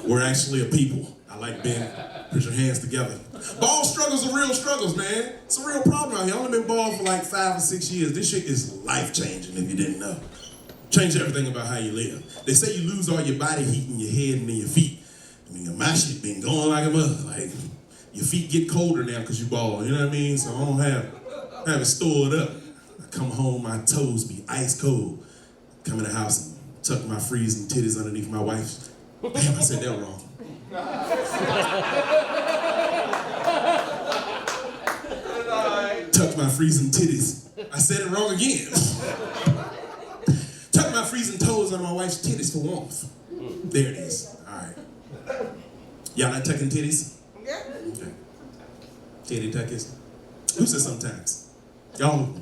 We're actually a people. I like Ben. Put your hands together. Bald struggles are real struggles, man. It's a real problem out here. I've only been bald for like 5 or 6 years. This shit is life-changing if you didn't know. Change everything about how you live. They say you lose all your body heat in your head and in your feet. I mean, my shit been going like a mother. Like, your feet get colder now because you bald. You know what I mean? So I don't have it stored up. I come home, my toes be ice cold. Come in the house and tuck my freezing titties underneath my wife's. Damn, I said that wrong. Tuck my freezing titties. I said it wrong again. Tuck my freezing toes under my wife's titties for warmth. There it is. All right. Y'all not tucking titties? Yeah. Okay. Titty tuckers. Who said sometimes? Y'all,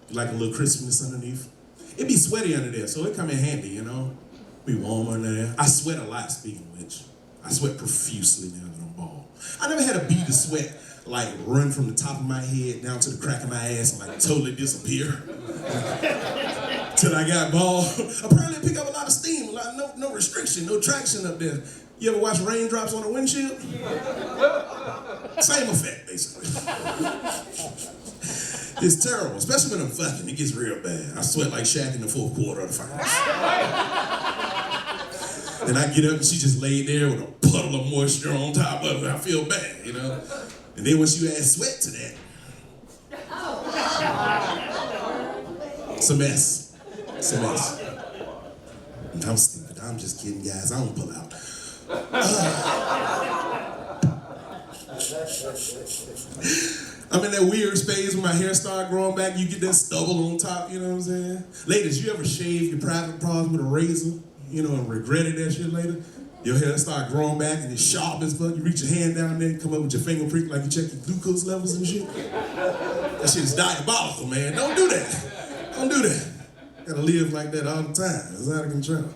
you like a little crispness underneath? It be sweaty under there, so it come in handy, you know? Be warm under there. I sweat a lot, speaking of which. I sweat profusely now that I'm bald. I never had a bead of sweat like run from the top of my head down to the crack of my ass and like totally disappear. Till I got bald. Apparently I pick up a lot of steam, no restriction, no traction up there. You ever watch raindrops on a windshield? Same effect, basically. It's terrible, especially when I'm fucking. It gets real bad. I sweat like Shaq in the fourth quarter of the finals. Then I get up and she just laid there with a puddle of moisture on top of her. I feel bad, you know? And then once you add sweat to that, it's a mess. It's a mess. I'm stupid. I'm just kidding, guys. I don't pull out. I'm in that weird phase when my hair start growing back. You get that stubble on top, you know what I'm saying? Ladies, you ever shave your private parts with a razor, you know, and regretted that shit later? Your hair start growing back and it's sharp as fuck. You reach your hand down there and come up with your finger prick like you check your glucose levels and shit. That shit is diabolical, man. Don't do that. Don't do that. Gotta live like that all the time. It's out of control.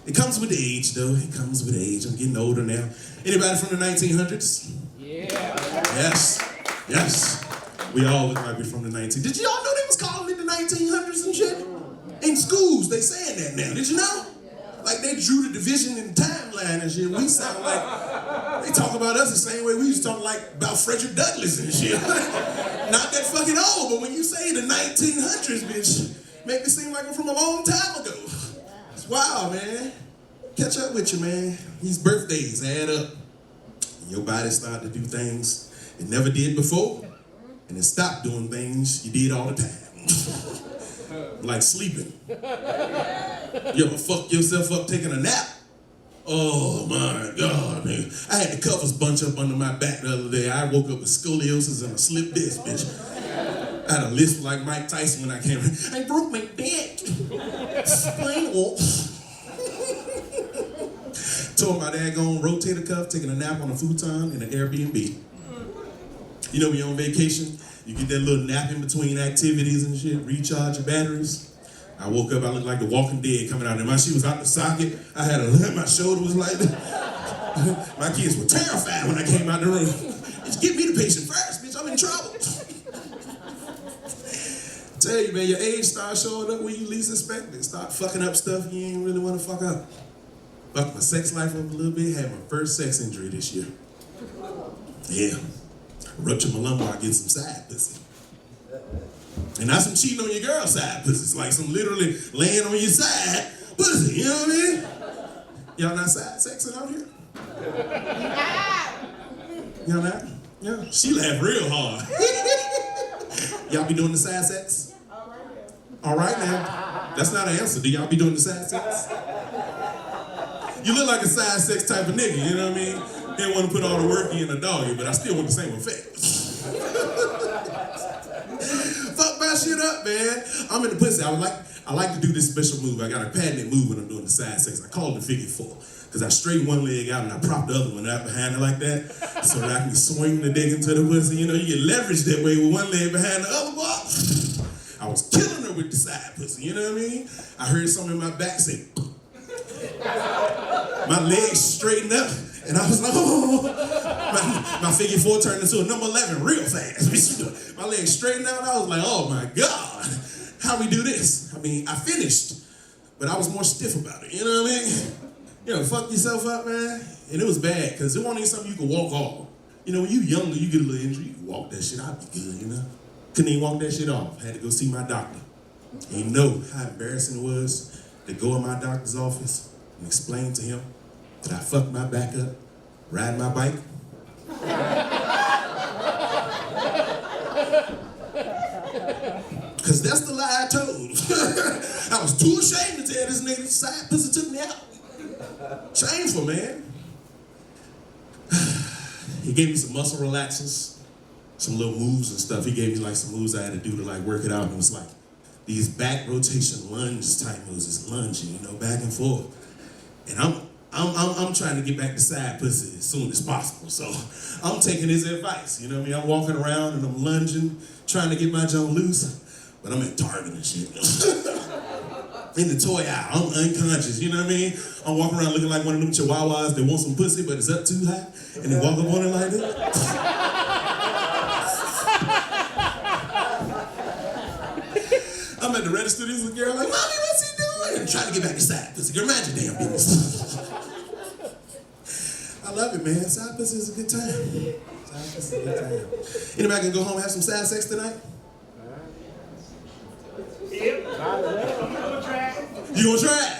It comes with age, though. It comes with age. I'm getting older now. Anybody from the 1900s? Yeah. Yes. Yes. We all look like we're from the 1900s. Did y'all know they was calling it the 1900s and shit? In schools, they saying that now. Did you know? Like they drew the division in the timeline and shit. We sound like, they talk about us the same way we used to talk like about Frederick Douglass and shit. Not that fucking old, but when you say the 1900s, bitch, make it seem like we're from a long time ago. It's wild, man. Catch up with you, man. These birthdays add up. Your body start to do things it never did before, and it stopped doing things you did all the time. Like sleeping. You ever fuck yourself up taking a nap? Oh my God, man. I had the covers bunch up under my back the other day. I woke up with scoliosis and a slip disc, bitch. I had a lisp like Mike Tyson when I came in. I broke my back. Spinal. Told my dad go on rotator cuff, taking a nap on a futon in an Airbnb. You know when you're on vacation, you get that little nap in between activities and shit, recharge your batteries. I woke up, I looked like the Walking Dead coming out there. My shit was out the socket. I had my shoulder was like that. My kids were terrified when I came out the room. Just get me the patient first, bitch, I'm in trouble. Tell you, man, your age starts showing up when you least expect it. Start fucking up stuff you ain't really want to fuck up. Fucked my sex life up a little bit, had my first sex injury this year. Yeah. Ruptured my lumbar, get some side pussy. And not some cheating on your girl's side pussy. It's like some literally laying on your side pussy, you know what I mean? Y'all not side sexing out here? Y'all not? Yeah, she laughed real hard. Y'all be doing the side sex? All right now. That's not an answer. Do y'all be doing the side sex? You look like a side sex type of nigga, you know what I mean? Didn't want to put all the work in a doggy, but I still want the same effect. Fuck my shit up, man. I'm in the pussy. I like to do this special move. I got a patented move when I'm doing the side sex. I call it the figure four. Because I straighten one leg out and I prop the other one out behind it like that. So that I can swing the dick into the pussy. You know, you get leverage that way with one leg behind the other one. I was killing her with the side pussy, you know what I mean? I heard something in my back say, my legs straightened up, and I was like, oh. My figure four turned into a number 11 real fast. My legs straightened out, and I was like, oh my God, how we do this? I mean, I finished, but I was more stiff about it, you know what I mean? You know, fuck yourself up, man. And it was bad, because it wasn't even something you could walk off. You know, when you younger, you get a little injury, you can walk that shit, I'd be good, you know? Couldn't even walk that shit off. Had to go see my doctor. And you know how embarrassing it was to go in my doctor's office and explain to him that I fucked my back up, riding my bike. Cause that's the lie I told. I was too ashamed to tell this nigga side pussy took me out. Shameful, man. He gave me some muscle relaxers, some little moves and stuff. He gave me like some moves I had to do to like work it out. And it was like these back rotation lunge type moves, just lunging, you know, back and forth. And I'm trying to get back to side pussy as soon as possible. So I'm taking his advice, you know what I mean? I'm walking around and I'm lunging, trying to get my junk loose, but I'm at Target and shit. In the toy aisle, I'm unconscious, you know what I mean? I'm walking around looking like one of them chihuahuas that want some pussy, but it's up too high, and they walk up on it like that. I'm at the register, this little girl like, Mommy, what's he doing? And trying to get back to side pussy. Girl, mind your damn business. I love it, man. Side pussy is a good time. Side pussy is a good time. Anybody can go home and have some side sex tonight? Yep. You gonna try it?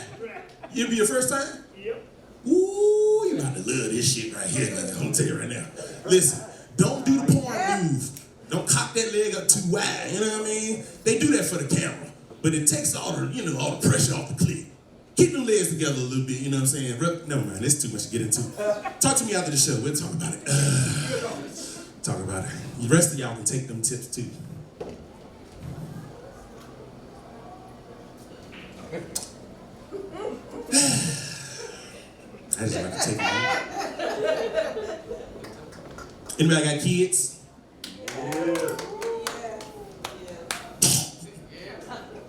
It'll be your first time? Yep. Ooh, you about to love this shit right here. I'm gonna tell you right now. Listen, don't do the porn move. Don't cock that leg up too wide, you know what I mean? They do that for the camera, but it takes all the, you know, all the pressure off the clit. Keep them legs together a little bit, you know what I'm saying? Never mind, that's too much to get into. Talk to me after the show, we'll talk about it. Talk about it. The rest of y'all can take them tips too. I just like to take them. Anybody got kids?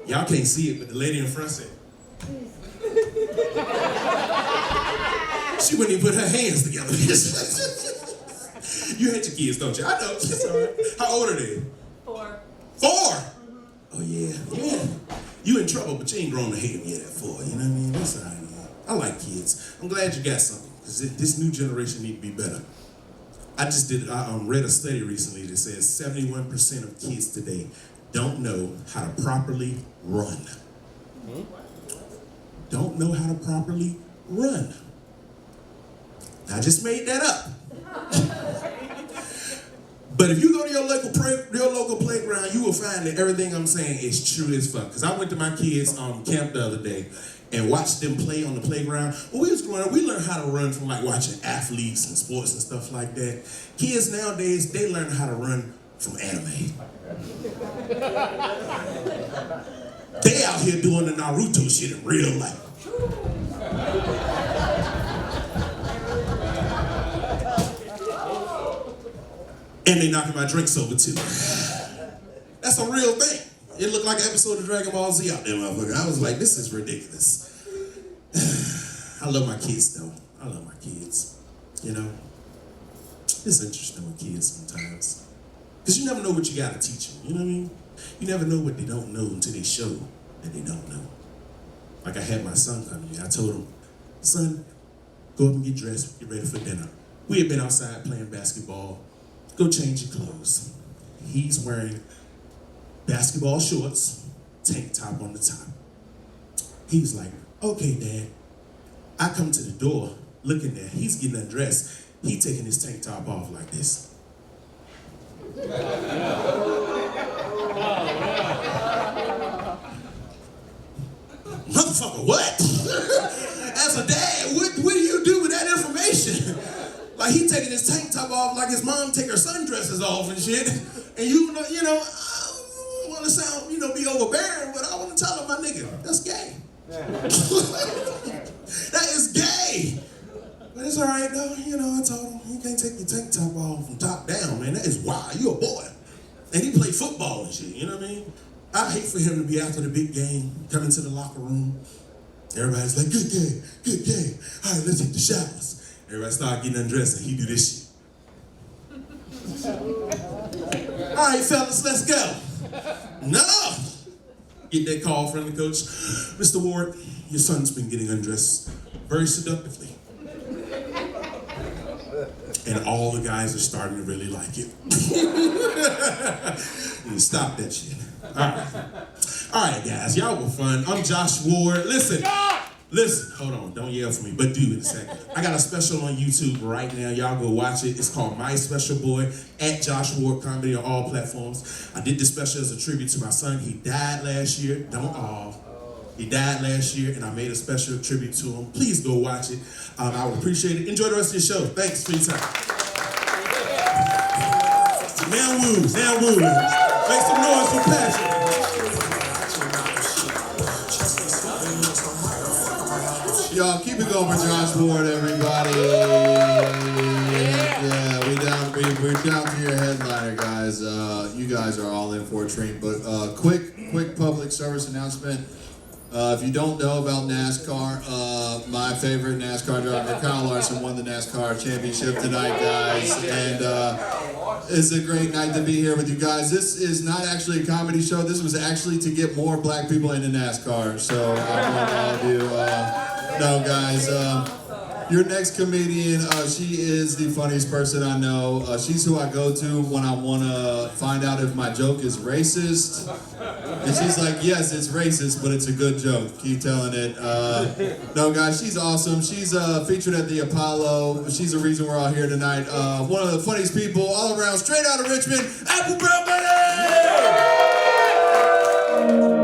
Y'all can't see it, but the lady in front said. She wouldn't even put her hands together. You hate your kids, don't you? I know. It's all right. How old are they? 4. 4? Oh yeah, yeah. You in trouble, but you ain't grown to hate them yet at 4. You know what I mean? That's all right. I like kids. I'm glad you got something, because this new generation need to be better. I read a study recently that says 71% of kids today don't know how to properly run. Don't know how to properly run. I just made that up. But if you go to your local playground, you will find that everything I'm saying is true as fuck. Because I went to my kids' camp the other day and watched them play on the playground. When we was growing up, we learned how to run from like watching athletes and sports and stuff like that. Kids nowadays, they learn how to run from anime. They out here doing the Naruto shit in real life. And they knocking my drinks over too. That's a real thing. It looked like an episode of Dragon Ball Z out there, motherfucker. I was like, this is ridiculous. I love my kids though. I love my kids. You know? It's interesting with kids sometimes. Because you never know what you gotta teach them, you know what I mean? You never know what they don't know until they show that they don't know. Like I had my son come here. I told him, son, go up and get dressed, get ready for dinner. We had been outside playing basketball. Go change your clothes. He's wearing basketball shorts, tank top on the top. He was like, okay, Dad. I come to the door, looking there. He's getting undressed. He taking his tank top off like this. Motherfucker, what? As a dad, what do you do with that information? Like he taking his tank top off like his mom take her sundresses off and shit. And I don't want to sound, be overbearing, but I want to tell him, my nigga, that's gay. That is gay. But it's all right though, I told him, you can't take your tank top off from top down, man. That is wild. You a boy. And he play football and shit, you know what I mean? I hate for him to be after the big game, come into the locker room. Everybody's like, good game, good game. All right, let's hit the showers. Everybody start getting undressed and he do this shit. All right, fellas, let's go. No! Get that call from the coach. Mr. Ward, your son's been getting undressed very seductively. And all the guys are starting to really like it. Stop that shit. All right, guys, y'all were fun. I'm Josh Ward. Listen, hold on, don't yell for me, but do in a second. I got a special on YouTube right now. Y'all go watch it. It's called My Special Boy, at Josh Ward Comedy on all platforms. I did this special as a tribute to my son. He died last year. He died last year, and I made a special tribute to him. Please go watch it. I would appreciate it. Enjoy the rest of your show. Thanks for your time. Now woo. Make some noise for Patrick. Y'all keep it going for Josh Ward, everybody. Yeah, we're down to your headliner, guys. You guys are all in for a treat. But quick public service announcement. If you don't know about NASCAR, my favorite NASCAR driver, Kyle Larson, won the NASCAR championship tonight, guys. And it's a great night to be here with you guys. This is not actually a comedy show. This was actually to get more black people into NASCAR. So I want all of you. No, guys, your next comedian, she is the funniest person I know. She's who I go to when I want to find out if my joke is racist. And she's like, yes, it's racist, but it's a good joke. Keep telling it. No, guys, she's awesome. She's featured at the Apollo. She's the reason we're all here tonight. One of the funniest people all around, straight out of Richmond, Apple Brown Buddy!